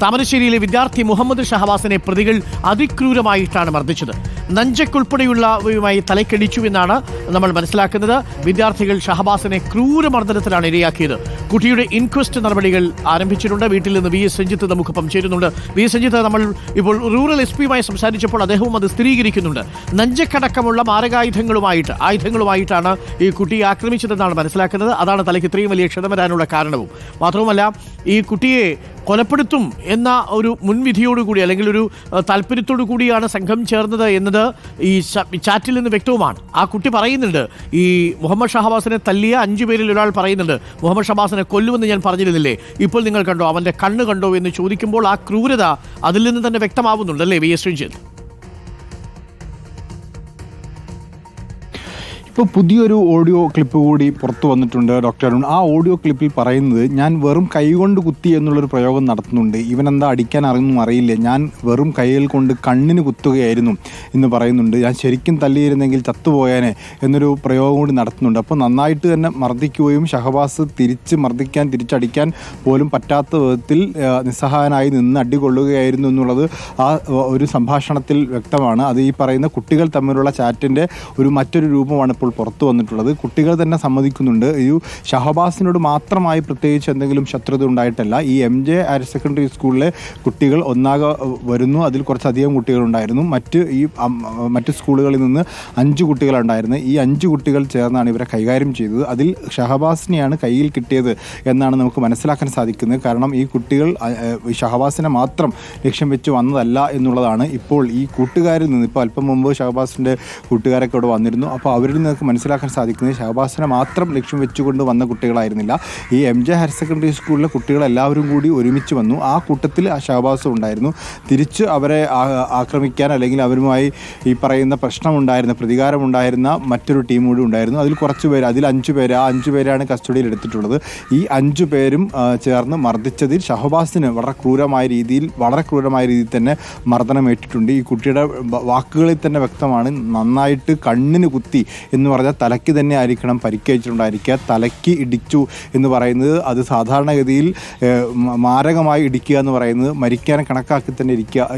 താമരശ്ശേരിയിലെ വിദ്യാർത്ഥി മുഹമ്മദ് ഷഹബാസിനെ പ്രതികൾ അതിക്രൂരമായിട്ടാണ് മർദ്ദിച്ചത്. നഞ്ചക്കുൾപ്പെടെയുള്ളവയുമായി തലക്കടിച്ചു എന്നാണ് നമ്മൾ മനസ്സിലാക്കുന്നത്. വിദ്യാർത്ഥികൾ ഷഹബാസിനെ ക്രൂരമർദ്ദനത്തിലാണ് ഇരയാക്കിയത്. കുട്ടിയുടെ ഇൻക്വസ്റ്റ് നടപടികൾ ആരംഭിച്ചിട്ടുണ്ട്. വീട്ടിൽ നിന്ന് വി എസ് രഞ്ജിത്ത് നമുക്കൊപ്പം ചേരുന്നുണ്ട്. വി എസ് രഞ്ജിത്ത്, നമ്മൾ ഇപ്പോൾ റൂറൽ എസ് പിയുമായി സംസാരിച്ചപ്പോൾ അദ്ദേഹവും അത് സ്ഥിരീകരിക്കുന്നുണ്ട്. നഞ്ചക്കടക്കമുള്ള ആയുധങ്ങളുമായിട്ടാണ് ഈ കുട്ടിയെ ആക്രമിച്ചതെന്നാണ് മനസ്സിലാക്കുന്നത്. അതാണ് തലയ്ക്ക് ഇത്രയും വലിയ ക്ഷതം വരാനുള്ള കാരണവും. മാത്രവുമല്ല, ഈ കുട്ടിയെ കൊലപ്പെടുത്തും എന്ന ഒരു മുൻവിധിയോടുകൂടി അല്ലെങ്കിൽ ഒരു താല്പര്യത്തോടു കൂടിയാണ് സംഘം ചേർന്നത് എന്നത് ഈ ചാറ്റിൽ നിന്ന് വ്യക്തവുമാണ്. ആ കുട്ടി പറയുന്നുണ്ട്, ഈ മുഹമ്മദ് ഷഹബാസിനെ തല്ലിയ 5 പേരിൽ ഒരാൾ പറയുന്നുണ്ട്, മുഹമ്മദ് ഷഹബാസിനെ കൊല്ലുമെന്ന് ഞാൻ പറഞ്ഞിരുന്നില്ലേ, ഇപ്പോൾ നിങ്ങൾ കണ്ടോ, അവൻ്റെ കണ്ണ് കണ്ടോ എന്ന് ചോദിക്കുമ്പോൾ ആ ക്രൂരത അതിൽ നിന്ന് തന്നെ വ്യക്തമാവുന്നുണ്ടല്ലേ വി എസ് രഞ്ജിത്ത്? ഇപ്പോൾ പുതിയൊരു ഓഡിയോ ക്ലിപ്പ് കൂടി പുറത്തു വന്നിട്ടുണ്ട് ഡോക്ടർ അരുൺ. ആ ഓഡിയോ ക്ലിപ്പിൽ പറയുന്നത്, ഞാൻ വെറും കൈകൊണ്ട് കുത്തി എന്നുള്ളൊരു പ്രയോഗം നടത്തുന്നുണ്ട്. ഇവനെന്താ അടിക്കാൻ അറിയില്ല, ഞാൻ വെറും കൈകൾ കൊണ്ട് കണ്ണിന് കുത്തുകയായിരുന്നു എന്ന് പറയുന്നുണ്ട്. ഞാൻ ശരിക്കും തല്ലിയിരുന്നെങ്കിൽ ചത്തുപോയാനെ എന്നൊരു പ്രയോഗം കൂടി നടത്തുന്നുണ്ട്. അപ്പോൾ നന്നായിട്ട് തന്നെ മർദ്ദിക്കുകയും ഷഹബാസ് തിരിച്ചടിക്കാൻ പോലും പറ്റാത്ത വിധത്തിൽ നിസ്സഹായനായി നിന്ന് അടികൊള്ളുകയായിരുന്നു എന്നുള്ളത് ആ ഒരു സംഭാഷണത്തിൽ വ്യക്തമാണ്. അത് ഈ പറയുന്ന കുട്ടികൾ തമ്മിലുള്ള ചാറ്റിൻ്റെ മറ്റൊരു രൂപമാണ് ഇപ്പോൾ പുറത്തു വന്നിട്ടുള്ളത്. കുട്ടികൾ തന്നെ സമ്മതിക്കുന്നുണ്ട്, ഈ ഷഹബാസിനോട് മാത്രമായി പ്രത്യേകിച്ച് എന്തെങ്കിലും ശത്രുത ഉണ്ടായിട്ടല്ല. ഈ MJ ഹയർ സെക്കൻഡറി സ്കൂളിലെ കുട്ടികൾ ഒന്നാകെ വരുന്നു. അതിൽ കുറച്ചധികം കുട്ടികളുണ്ടായിരുന്നു. മറ്റ് സ്കൂളുകളിൽ നിന്ന് 5 കുട്ടികളുണ്ടായിരുന്നു. ഈ 5 കുട്ടികൾ ചേർന്നാണ് ഇവരെ കൈകാര്യം ചെയ്തത്. അതിൽ ഷഹബാസിനെയാണ് കയ്യിൽ കിട്ടിയത് എന്നാണ് നമുക്ക് മനസ്സിലാക്കാൻ സാധിക്കുന്നത്. കാരണം ഈ കുട്ടികൾ ഷഹബാസിനെ മാത്രം ലക്ഷ്യം വെച്ച് വന്നതല്ല എന്നുള്ളതാണ് ഇപ്പോൾ ഈ കൂട്ടുകാരിൽ നിന്ന്. ഇപ്പോൾ അല്പം മുമ്പ് ഷഹബാസിൻ്റെ കൂട്ടുകാരൊക്കെ ഇവിടെ വന്നിരുന്നു. അപ്പോൾ അവരിൽ നിങ്ങൾക്ക് മനസ്സിലാക്കാൻ സാധിക്കുന്നത് ഷഹബാസിനെ മാത്രം ലക്ഷ്യം വെച്ചുകൊണ്ട് വന്ന കുട്ടികളായിരുന്നില്ല. ഈ MJ ഹയർ സെക്കൻഡറി സ്കൂളിലെ കുട്ടികളെല്ലാവരും കൂടി ഒരുമിച്ച് വന്നു. ആ കൂട്ടത്തിൽ ഷഹബാസും ഉണ്ടായിരുന്നു. തിരിച്ച് അവരെ ആക്രമിക്കാൻ അല്ലെങ്കിൽ അവരുമായി ഈ പറയുന്ന പ്രശ്നമുണ്ടായിരുന്ന പ്രതികാരമുണ്ടായിരുന്ന മറ്റൊരു ടീം കൂടി ഉണ്ടായിരുന്നു. അതിൽ കുറച്ച് പേര്, അതിൽ 5 പേര്, ആ 5 പേരാണ് കസ്റ്റഡിയിൽ എടുത്തിട്ടുള്ളത്. ഈ 5 പേരും ചേർന്ന് മർദ്ദിച്ചതിൽ ഷഹബാസിന് വളരെ ക്രൂരമായ രീതിയിൽ തന്നെ മർദ്ദനമേറ്റിട്ടുണ്ട്. ഈ കുട്ടിയുടെ വാക്കുകളിൽ തന്നെ വ്യക്തമാണ്, നന്നായിട്ട് കണ്ണിന് കുത്തി എന്ന് പറഞ്ഞാൽ തലയ്ക്ക് തന്നെ ആയിരിക്കണം പരിക്കേറ്റിട്ടുണ്ടായിരിക്കുക. തലയ്ക്ക് ഇടിച്ചു എന്ന് പറയുന്നത് അത് സാധാരണഗതിയിൽ മാരകമായി ഇടിക്കുക എന്ന് പറയുന്നത് മരിക്കാൻ കണക്കാക്കി തന്നെ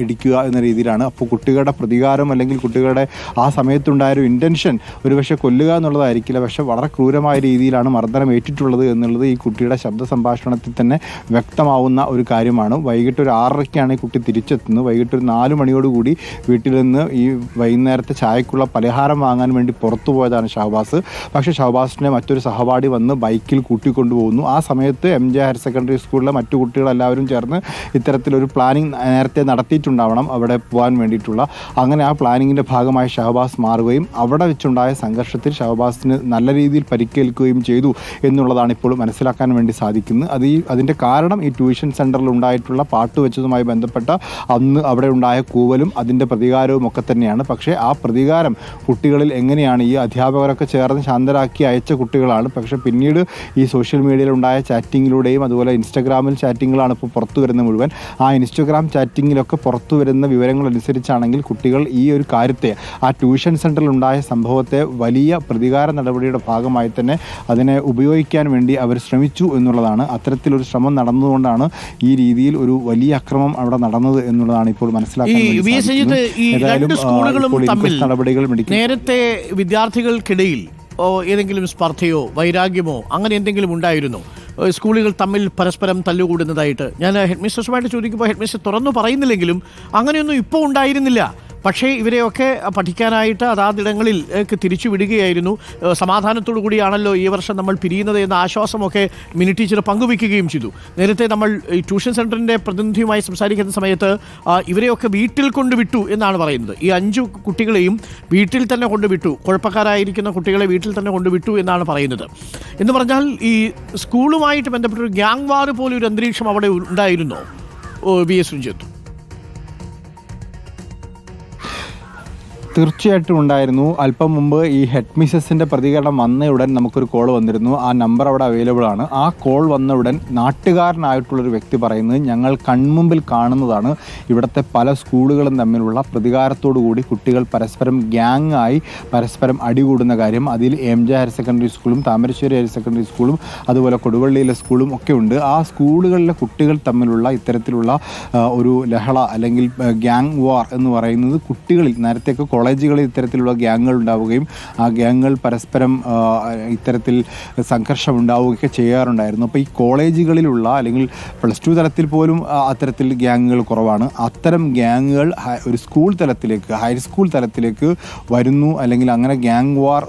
ഇടിക്കുക എന്ന രീതിയിലാണ്. അപ്പോൾ കുട്ടികളുടെ പ്രതികാരം അല്ലെങ്കിൽ കുട്ടികളുടെ ആ സമയത്തുണ്ടായൊരു ഇൻറ്റൻഷൻ ഒരുപക്ഷെ കൊല്ലുക എന്നുള്ളതായിരിക്കില്ല, പക്ഷേ വളരെ ക്രൂരമായ രീതിയിലാണ് മർദ്ദനം ഏറ്റിട്ടുള്ളത് എന്നുള്ളത് ഈ കുട്ടിയുടെ ശബ്ദ സംഭാഷണത്തിൽ തന്നെ വ്യക്തമാവുന്ന ഒരു കാര്യമാണ്. വൈകിട്ട് ഒരു 6:30ക്കാണ് ഈ കുട്ടി തിരിച്ചെത്തുന്നത്. വൈകിട്ട് ഒരു 4 മണിയോടുകൂടി വീട്ടിൽ നിന്ന് ഈ വൈകുന്നേരത്തെ ചായക്കുള്ള പലഹാരം വാങ്ങാൻ വേണ്ടി പുറത്തു പോയതാണ് ഷഹബാസ്. പക്ഷേ ഷഹബാസിനെ മറ്റൊരു സഹപാഠി വന്ന് ബൈക്കിൽ കൂട്ടിക്കൊണ്ടുപോകുന്നു. ആ സമയത്ത് MJ ഹയർ സെക്കൻഡറി സ്കൂളിലെ മറ്റു കുട്ടികളെല്ലാവരും ചേർന്ന് ഇത്തരത്തിലൊരു പ്ലാനിങ് നേരത്തെ നടത്തിയിട്ടുണ്ടാവണം അവിടെ പോകാൻ വേണ്ടിയിട്ടുള്ള. അങ്ങനെ ആ പ്ലാനിങ്ങിൻ്റെ ഭാഗമായി ഷഹബാസ് മാറുകയും അവിടെ വെച്ചുണ്ടായ സംഘർഷത്തിൽ ഷഹബാസിന് നല്ല രീതിയിൽ പരിക്കേൽക്കുകയും ചെയ്തു എന്നുള്ളതാണ് ഇപ്പോൾ മനസ്സിലാക്കാൻ വേണ്ടി സാധിക്കുന്നത്. അതിൻ്റെ കാരണം ഈ ട്യൂഷൻ സെൻറ്ററിൽ ഉണ്ടായിട്ടുള്ള പാട്ട് വെച്ചതുമായി ബന്ധപ്പെട്ട അന്ന് അവിടെ ഉണ്ടായ കൂവലും അതിൻ്റെ പ്രതികാരവും ഒക്കെ തന്നെയാണ്. പക്ഷേ ആ പ്രതികാരം കുട്ടികളിൽ എങ്ങനെയാണ്, ഈ അധ്യാപകരൊക്കെ ചേർന്ന് ശാന്തരാക്കി അയച്ച കുട്ടികളാണ്. പക്ഷേ പിന്നീട് ഈ സോഷ്യൽ മീഡിയയിലുണ്ടായ ചാറ്റിങ്ങിലൂടെയും അതുപോലെ ഇൻസ്റ്റഗ്രാമിൽ ചാറ്റിങ്ങുകളാണ് ഇപ്പോൾ പുറത്തു വരുന്നത് മുഴുവൻ. ആ ഇൻസ്റ്റഗ്രാം ചാറ്റിങ്ങിലൊക്കെ പുറത്തു വരുന്ന വിവരങ്ങളനുസരിച്ചാണെങ്കിൽ കുട്ടികൾ ഈ ഒരു കാര്യത്തെ, ആ ട്യൂഷൻ സെൻറ്ററിലുണ്ടായ സംഭവത്തെ വലിയ പ്രതികാര നടപടിയുടെ ഭാഗമായി തന്നെ അതിനെ ഉപയോഗിക്കാൻ വേണ്ടി അവർ ശ്രമിച്ചു എന്നുള്ളതാണ്. അത്തരത്തിലൊരു ശ്രമം നടന്നുകൊണ്ടാണ് ഈ രീതിയിൽ ഒരു വലിയ അക്രമം അവിടെ നടന്നത് എന്നുള്ളതാണ് ഇപ്പോൾ മനസ്സിലാക്കാൻ നടപടികൾ. നേരത്തെ വിദ്യാർത്ഥികൾക്കിടയിൽ ഏതെങ്കിലും സ്പർദ്ധയോ വൈരാഗ്യമോ അങ്ങനെ എന്തെങ്കിലും ഉണ്ടായിരുന്നോ? സ്കൂളുകൾ തമ്മിൽ പരസ്പരം തല്ലുകൂടുന്നതായിട്ട് ഞാൻ ഹെഡ് മിസ്റ്റേഴ്സുമായിട്ട് ചോദിക്കുമ്പോൾ ഹെഡ് മിസ്റ്റർ തുറന്നു പറയുന്നില്ലെങ്കിലും അങ്ങനെയൊന്നും ഇപ്പോൾ ഉണ്ടായിരുന്നില്ല. പക്ഷേ ഇവരെയൊക്കെ പഠിക്കാനായിട്ട് അതാതിടങ്ങളിൽ തിരിച്ചു വിടുകയായിരുന്നു. സമാധാനത്തോടു കൂടിയാണല്ലോ ഈ വർഷം നമ്മൾ പിരിയുന്നത് എന്ന ആശ്വാസമൊക്കെ മിനി ടീച്ചർ പങ്കുവയ്ക്കുകയും ചെയ്തു. നേരത്തെ നമ്മൾ ഈ ട്യൂഷൻ സെൻറ്ററിൻ്റെ പ്രതിനിധിയുമായി സംസാരിക്കുന്ന സമയത്ത് ഇവരെയൊക്കെ വീട്ടിൽ കൊണ്ടുവിട്ടു എന്നാണ് പറയുന്നത്. ഈ 5 കുട്ടികളെയും വീട്ടിൽ തന്നെ കൊണ്ടുവിട്ടു, കുഴപ്പക്കാരായിരിക്കുന്ന കുട്ടികളെ വീട്ടിൽ തന്നെ കൊണ്ടുവിട്ടു എന്നാണ് പറയുന്നത്. എന്ന് പറഞ്ഞാൽ ഈ സ്കൂളുമായിട്ട് ബന്ധപ്പെട്ടൊരു ഗ്യാങ് വാർ പോലെ ഒരു അന്തരീക്ഷം അവിടെ ഉണ്ടായിരുന്നോ വി എസ് രഞ്ജിത്ത്? തീർച്ചയായിട്ടും ഉണ്ടായിരുന്നു. അല്പം മുമ്പ് ഈ ഹെഡ് മിസ്സസിൻ്റെ പ്രതികരണം വന്നയുടൻ നമുക്കൊരു കോൾ വന്നിരുന്നു. ആ നമ്പർ അവിടെ അവൈലബിൾ ആണ്. ആ കോൾ വന്നയുടൻ നാട്ടുകാരനായിട്ടുള്ളൊരു വ്യക്തി പറയുന്നത് ഞങ്ങൾ കൺമുമ്പിൽ കാണുന്നതാണ് ഇവിടുത്തെ പല സ്കൂളുകളും തമ്മിലുള്ള പ്രതികാരത്തോടു കൂടി കുട്ടികൾ പരസ്പരം ഗ്യാങ് ആയി പരസ്പരം അടികൂടുന്ന കാര്യം. അതിൽ എം ജെ ഹയർ സെക്കൻഡറി സ്കൂളും താമരശ്ശേരി ഹയർ സെക്കൻഡറി സ്കൂളും അതുപോലെ കൊടുവള്ളിയിലെ സ്കൂളും ഒക്കെ ഉണ്ട്. ആ സ്കൂളുകളിലെ കുട്ടികൾ തമ്മിലുള്ള ഇത്തരത്തിലുള്ള ഒരു ലഹള അല്ലെങ്കിൽ ഗ്യാങ് വാർ എന്ന് പറയുന്നത് കുട്ടികളിൽ നേരത്തെയൊക്കെ കോളേജുകളിൽ ഇത്തരത്തിലുള്ള ഗ്യാങ്ങുകൾ ഉണ്ടാവുകയും ആ ഗ്യാങ്ങുകൾ പരസ്പരം ഇത്തരത്തിൽ സംഘർഷം ഉണ്ടാവുകയൊക്കെ ചെയ്യാറുണ്ടായിരുന്നു. അപ്പോൾ ഈ കോളേജുകളിലുള്ള അല്ലെങ്കിൽ പ്ലസ് ടു തലത്തിൽ പോലും അത്തരത്തിൽ ഗ്യാങ്ങുകൾ കുറവാണ്. അത്തരം ഗ്യാങ്ങുകൾ ഒരു സ്കൂൾ തലത്തിലേക്ക് ഹൈസ്കൂൾ തലത്തിലേക്ക് വരുന്നു അല്ലെങ്കിൽ അങ്ങനെ ഗ്യാങ് വാർ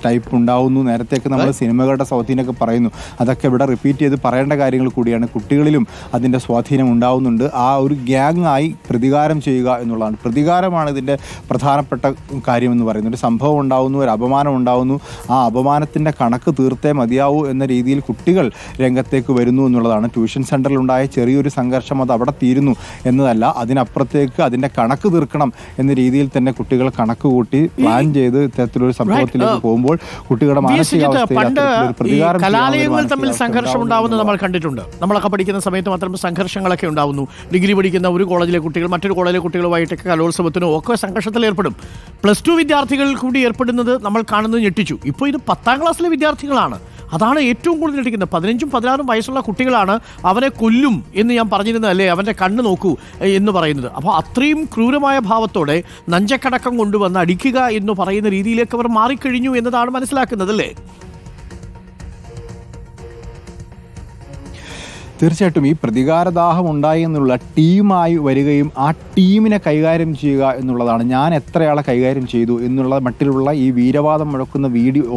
ടൈപ്പ് ഉണ്ടാവുന്നു. നേരത്തെയൊക്കെ നമ്മൾ സിനിമകളുടെ സ്വാധീനമൊക്കെ പറയുന്നു. അതൊക്കെ ഇവിടെ റിപ്പീറ്റ് ചെയ്ത് പറയേണ്ട കാര്യങ്ങൾ കൂടിയാണ്. കുട്ടികളിലും അതിൻ്റെ സ്വാധീനം ഉണ്ടാവുന്നുണ്ട്. ആ ഒരു ഗ്യാങ് ആയി പ്രതികാരം ചെയ്യുക എന്നുള്ളതാണ്. പ്രതികാരമാണ് ഇതിൻ്റെ പ്രധാനപ്പെട്ട കാര്യമെന്ന് പറയുന്നത്. ഒരു സംഭവം ഉണ്ടാവുന്നു, ഒരു അപമാനം ഉണ്ടാവുന്നു, ആ അപമാനത്തിൻ്റെ കണക്ക് തീർത്തേ മതിയാവൂ എന്ന രീതിയിൽ കുട്ടികൾ രംഗത്തേക്ക് വരുന്നു എന്നുള്ളതാണ്. ട്യൂഷൻ സെൻ്ററിലുണ്ടായ ചെറിയൊരു സംഘർഷം അത് അവിടെ തീരുന്നു എന്നതല്ല, അതിനപ്പുറത്തേക്ക് അതിൻ്റെ കണക്ക് തീർക്കണം എന്ന രീതിയിൽ തന്നെ കുട്ടികൾ കണക്ക് കൂട്ടി പ്ലാൻ ചെയ്ത് ഇത്തരത്തിലൊരു സംഭവത്തിലേക്ക് പോകുമ്പോൾ കുട്ടികളുടെ മാനസികാവസ്ഥയിൽ കലാലയങ്ങൾ തമ്മിൽ സംഘർഷം ഉണ്ടാവുന്നത് നമ്മൾ കണ്ടിട്ടുണ്ട്. നമ്മളൊക്കെ പഠിക്കുന്ന സമയത്ത് മാത്രം സംഘർഷങ്ങളൊക്കെ ഉണ്ടാവുന്നു. ഡിഗ്രി പഠിക്കുന്ന ഒരു കോളേജിലെ കുട്ടികൾ മറ്റൊരു കോളേജിലെ കുട്ടികളുമായിട്ടൊക്കെ കലോത്സവത്തിനോ ഒക്കെ സംഘർഷത്തിൽ ഏർപ്പെടും. പ്ലസ് ടു വിദ്യാർത്ഥികൾ കൂടി ഏർപ്പെടുന്നത് നമ്മൾ കാണുന്നത് ഞെട്ടിച്ചു. ഇപ്പോൾ ഇത് 10ാം ക്ലാസ്സിലെ വിദ്യാർത്ഥികളാണ്. അതാണ് ഏറ്റവും കൂടുതൽ ഞെട്ടിക്കുന്നത്. 15ഉം 16ഉം വയസ്സുള്ള കുട്ടികളാണ് അവനെ കൊല്ലും എന്ന് ഞാൻ പറഞ്ഞിരുന്നതല്ലേ, അവൻ്റെ കണ്ണ് നോക്കൂ എന്ന് പറയുന്നത്. അപ്പോൾ അത്രയും ക്രൂരമായ ഭാവത്തോടെ നഞ്ചക്കടക്കം കൊണ്ടുവന്ന് അടിക്കുക എന്ന് പറയുന്ന രീതിയിലേക്ക് അവർ മാറിക്കഴിഞ്ഞു എന്നതാണ് മനസ്സിലാക്കുന്നത് അല്ലേ? തീർച്ചയായിട്ടും ഈ പ്രതികാരദാഹം ഉണ്ടായി എന്നുള്ള ടീമായി വരികയും ആ ടീമിനെ കൈകാര്യം ചെയ്യുക എന്നുള്ളതാണ്. ഞാൻ എത്രയാളെ കൈകാര്യം ചെയ്തു എന്നുള്ള മട്ടിലുള്ള ഈ വീരവാദം മുഴക്കുന്ന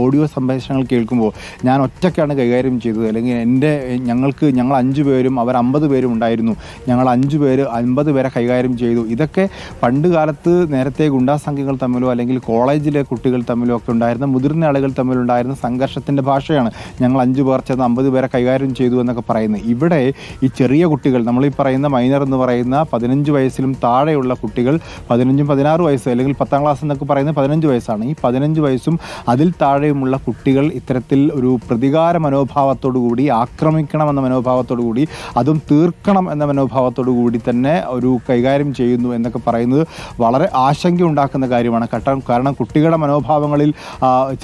ഓഡിയോ സംഭാഷണങ്ങൾ കേൾക്കുമ്പോൾ ഞാൻ ഒറ്റയ്ക്കാണ് കൈകാര്യം ചെയ്തത്, അല്ലെങ്കിൽ ഞങ്ങൾ 5 പേരും അവർ 50 പേരും ഉണ്ടായിരുന്നു, ഞങ്ങൾ 5 പേര് 50 പേരെ കൈകാര്യം ചെയ്തു. ഇതൊക്കെ പണ്ട് കാലത്ത് നേരത്തെ ഗുണ്ടാസംഘങ്ങൾ തമ്മിലോ അല്ലെങ്കിൽ കോളേജിലെ കുട്ടികൾ തമ്മിലോ ഒക്കെ ഉണ്ടായിരുന്ന മുതിർന്ന ആളുകൾ തമ്മിലുണ്ടായിരുന്ന സംഘർഷത്തിൻ്റെ ഭാഷയാണ്. ഞങ്ങൾ 5 പേർ ചേർന്ന് 50 പേരെ കൈകാര്യം ചെയ്തു എന്നൊക്കെ പറയുന്നത്. ഇവിടെ ഈ ചെറിയ കുട്ടികൾ, നമ്മളീ പറയുന്ന മൈനർ എന്ന് പറയുന്ന 15 വയസ്സിലും താഴെയുള്ള കുട്ടികൾ, 15ഉം 16 വയസ്സ് അല്ലെങ്കിൽ 10ാം ക്ലാസ് എന്നൊക്കെ പറയുന്നത് 15 വയസ്സാണ്. ഈ 15 വയസ്സും അതിൽ താഴെയുമുള്ള കുട്ടികൾ ഇത്തരത്തിൽ ഒരു പ്രതികാര മനോഭാവത്തോടു കൂടി, ആക്രമിക്കണം എന്ന മനോഭാവത്തോടു കൂടി, അതും തീർക്കണം എന്ന മനോഭാവത്തോടു കൂടി തന്നെ ഒരു കൈകാര്യം ചെയ്യുന്നു എന്നൊക്കെ പറയുന്നത് വളരെ ആശങ്ക ഉണ്ടാക്കുന്ന കാര്യമാണ്. കാരണം കുട്ടികളുടെ മനോഭാവങ്ങളിൽ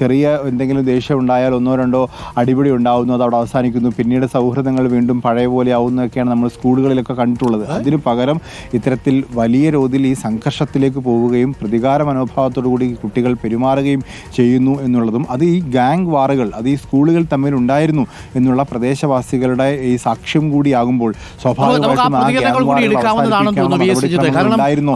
ചെറിയ എന്തെങ്കിലും ദേഷ്യം ഉണ്ടായാൽ 1-2 അടിപിടി ഉണ്ടാവുന്നു, അത് അവിടെ അവസാനിക്കുന്നു, പിന്നീട് സൗഹൃദങ്ങൾ വീണ്ടും പഴയ പോലെ ആവുന്നതൊക്കെയാണ് നമ്മൾ സ്കൂളുകളിലൊക്കെ കണ്ടിട്ടുള്ളത്. അതിന് പകരം ഇത്തരത്തിൽ വലിയ തോതിൽ ഈ സംഘർഷത്തിലേക്ക് പോവുകയും പ്രതികാര മനോഭാവത്തോടു കൂടി കുട്ടികൾ പെരുമാറുകയും ചെയ്യുന്നു എന്നുള്ളതും, അത് ഈ ഗാങ് വാറുകൾ അത് ഈ സ്കൂളുകൾ തമ്മിൽ ഉണ്ടായിരുന്നു എന്നുള്ള പ്രദേശവാസികളുടെ ഈ സാക്ഷ്യം കൂടിയാകുമ്പോൾ സ്വാഭാവികമായിട്ടും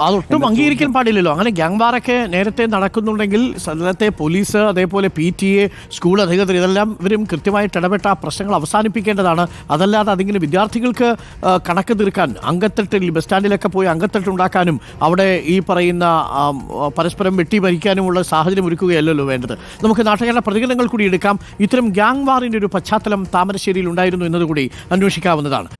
അതൊട്ടും അംഗീകരിക്കാൻ പാടില്ലല്ലോ. അങ്ങനെ ഗ്യാങ് വാറൊക്കെ നേരത്തെ നടക്കുന്നുണ്ടെങ്കിൽ സ്ഥലത്തെ പോലീസ്, അതേപോലെ PTA, സ്കൂൾ അധികൃതർ ഇതെല്ലാം ഇവരും കൃത്യമായിട്ട് ഇടപെട്ട ആ പ്രശ്നങ്ങൾ അവസാനിപ്പിക്കേണ്ടതാണ്. അതല്ലാതെ അതിങ്ങനെ വിദ്യാർത്ഥികൾക്ക് കണക്ക് തീർക്കാൻ അങ്കത്തട്ടിൽ ബസ് സ്റ്റാൻഡിലൊക്കെ പോയി അങ്കത്തട്ടുണ്ടാക്കാനും അവിടെ ഈ പറയുന്ന പരസ്പരം വെട്ടി മരിക്കാനുമുള്ള സാഹചര്യം ഒരുക്കുകയല്ലല്ലോ വേണ്ടത്. നമുക്ക് നാട്ടുകാരുടെ പ്രതികരണങ്ങൾ കൂടി എടുക്കാം. ഇത്തരം ഗ്യാങ് വാറിൻ്റെ ഒരു പശ്ചാത്തലം താമരശ്ശേരിയിൽ ഉണ്ടായിരുന്നു എന്നതുകൂടി അന്വേഷിക്കാവുന്നതാണ്.